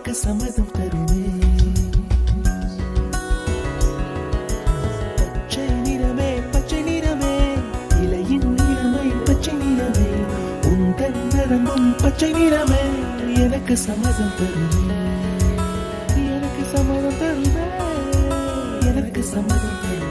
எனக்கு சம்மதம் தருமே. பச்சை நிறமே பச்சை நிறமே, இலையின் நிறமை பச்சை நிறமே, உந்தன் நரம்பும் பச்சை நிறமே, எனக்கு சம்மதம் தருமே, எனக்கு சம்மதம் தருமே, எனக்கு சம்மதம் தருமே.